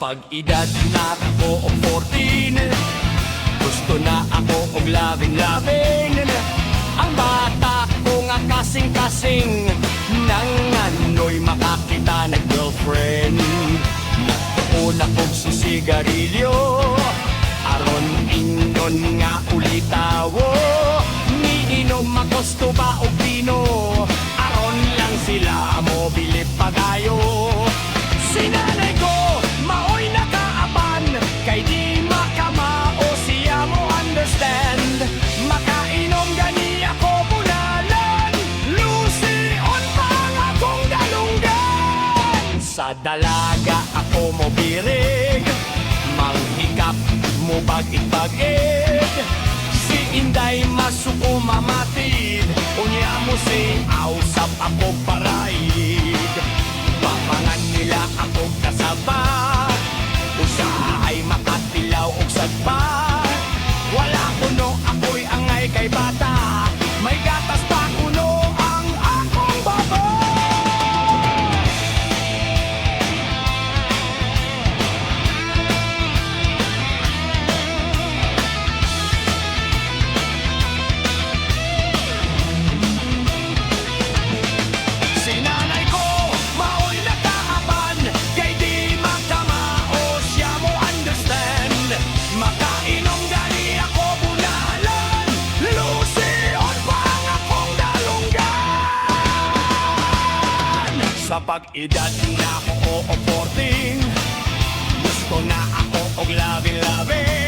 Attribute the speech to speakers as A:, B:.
A: pag-edad na ako og 14, gusto na ako og labing-labing. Ang bata ko nga kasing-kasing, nang ano'y makakita na girlfriend. Nagtuon akong susigarilyo, aron ingnon nga ulitawo. Niinom ako ba o pino, aron lang sila mo bilip pagayo. Sinanay ko, maoy nakaaban, kay di makamao siya mo understand. Makainom gani ako bunalan, Lucy-on pang akong dalunggan. Sa dalaga ako mo birig, manghikap mo bagig-bagig. Si Inday masuko mamatid, unya mo si ausap ako paraig. Papangan nila ako kasaba, usahay makatilaw og sagpa. Wala kuno ako'y angay kay bata, may gatas pa kuno ang akong baba. Sinanay ko, maoy nakaaban, kay di makamao siya mo understand. Makainom gani ako bunalan, Lucy-on pang akong dalunggan. Sa pag-edad na ako o 14, gusto na ako og labing-labing.